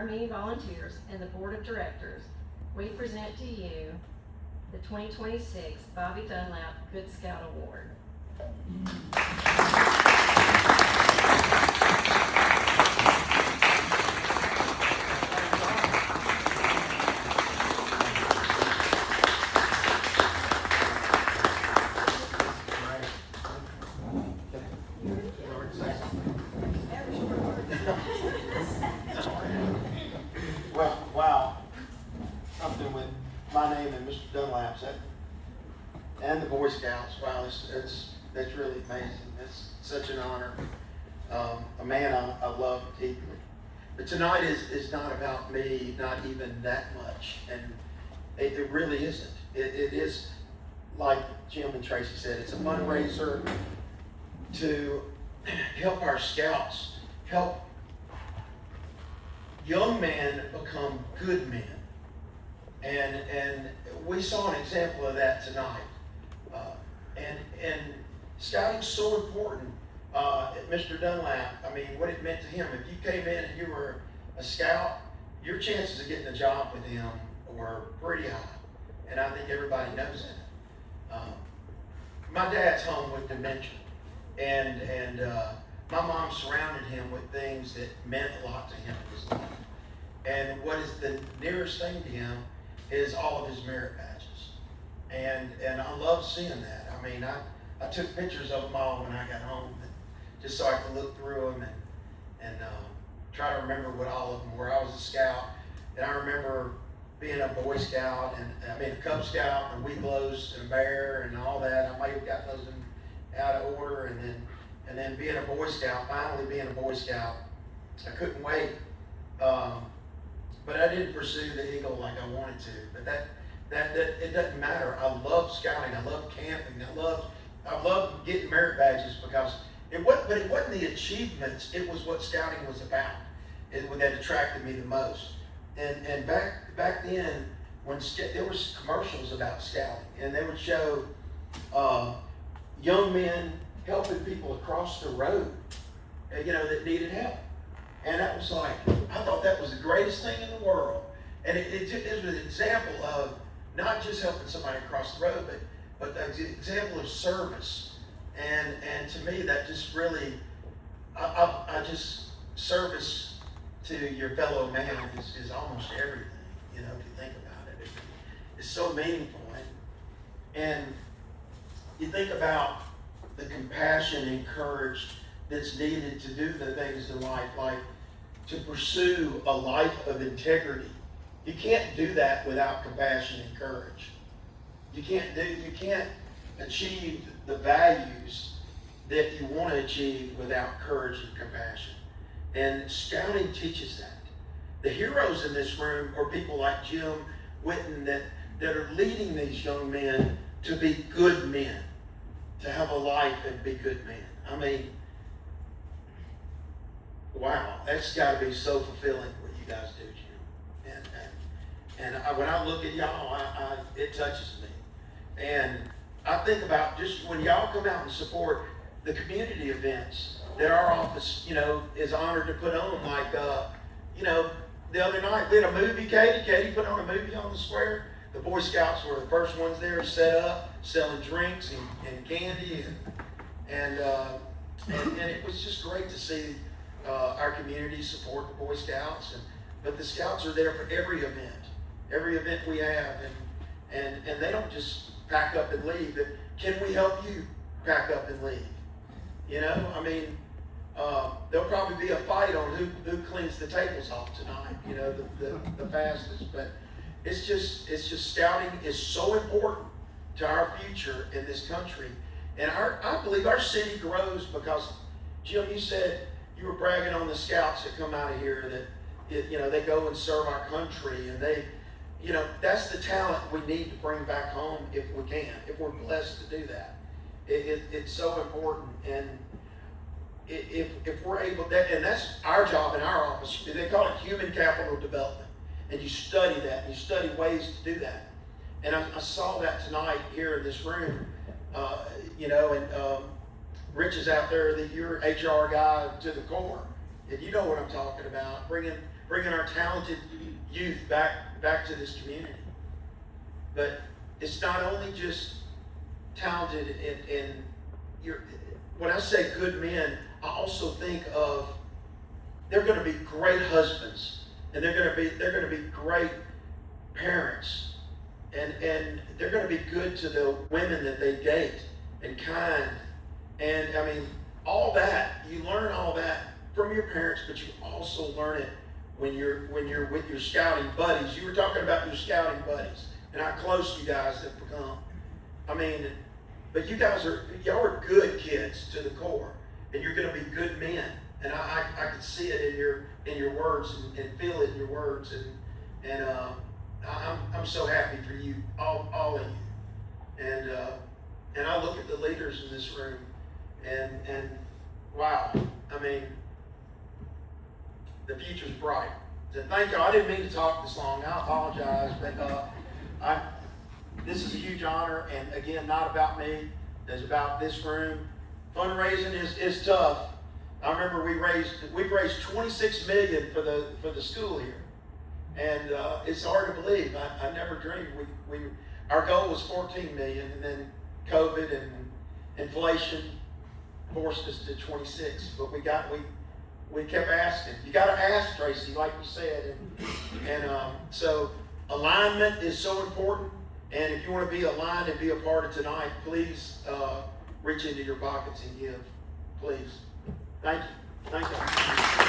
our many volunteers and the board of directors, we present to you the 2026 Bobby Dunlap Good Scout Award. Well, wow, something with my name and Mr. Dunlap's and the Boy Scouts. Wow, that's really amazing. It's such an honor. A man I love deeply. But tonight is not about me, not even that much, and it really isn't. It is, like Jim and Tracy said, it's a fundraiser to help our scouts, help young men become good men. And we saw an example of that tonight. And scouting's so important. Mr. Dunlap, I mean, what it meant to him, if you came in and you were a scout, your chances of getting a job with him were pretty high. And I think everybody knows that. My dad's home with dementia. And my mom surrounded him with things that meant a lot to him in his life. And what is the nearest thing to him is all of his merit badges. And I love seeing that. I mean, I took pictures of them all when I got home, just so I could look through them and try to remember what all of them were. I was a scout, and I remember being a Boy Scout, and a Cub Scout, and Weeblos, and a Bear, and all that. I might have gotten those out of order, and then being a Boy Scout, finally being a Boy Scout, I couldn't wait. But I didn't pursue the Eagle like I wanted to. But that it doesn't matter. I love scouting. I love camping. I love getting merit badges because it wasn't the achievements. It was what scouting was about. That attracted me the most. And back then, when there was commercials about scouting, and they would show young men helping people across the road, that needed help. And that was like, I thought that was the greatest thing in the world. And it was an example of not just helping somebody across the road, but an example of service. And to me, that just really, I just, service to your fellow man is almost everything, if you think about it. It's so meaningful. And you think about the compassion and courage that's needed to do the things in life, like to pursue a life of integrity. You can't do that without compassion and courage. You can't achieve the values that you want to achieve without courage and compassion. And scouting teaches that. The heroes in this room are people like Jim Whitten that are leading these young men to be good men, to have a life and be good men. I mean, wow, that's got to be so fulfilling what you guys do, Jim. And when I look at y'all, it touches me. And I think about just when y'all come out and support the community events that our office, is honored to put on. Like, the other night we had a movie. Katie put on a movie on the square. The Boy Scouts were the first ones there set up, selling drinks and candy, and it was just great to see our community support the Boy Scouts. But the Scouts are there for every event we have, and they don't just pack up and leave. Can we help you pack up and leave? There'll probably be a fight on who cleans the tables off tonight, the fastest. But it's just scouting is so important to our future in this country. And I believe our city grows because, Jim, you said you were bragging on the scouts that come out of here that, they go and serve our country, and that's the talent we need to bring back home if we can, if we're blessed to do that. It's so important. And if we're able to, and that's our job in our office. They call it human capital development. And you study that, and you study ways to do that. And I saw that tonight here in this room, and Rich is out there, that you're HR guy to the core. And you know what I'm talking about, bringing bringing our talented youth back to this community. But it's not only just talented in your, when I say good men, I also think of they're going to be great husbands, and they're going to be great parents, and they're going to be good to the women that they date, and kind. And I mean, all that, you learn all that from your parents, but you also learn it when you're with your scouting buddies. You were talking about your scouting buddies and how close you guys have become. I mean, but y'all are good kids to the core, and you're going to be good men. And I can see it in your words and feel it in your words, and I'm so happy for you, all of you. And I look at the leaders in this room, and wow, I mean, the future's bright. So thank you. I didn't mean to talk this long. I apologize, but this is a huge honor, and again, not about me. It's about this room. Fundraising is tough. I remember we've raised $26 million for the school here, and it's hard to believe. I never dreamed our goal was 14 million, and then COVID and inflation forced us to 26. But we kept asking. You got to ask, Tracy, like you said, and so alignment is so important. And if you want to be aligned and be a part of tonight, please reach into your pockets and give, please. Thank you. Thank you.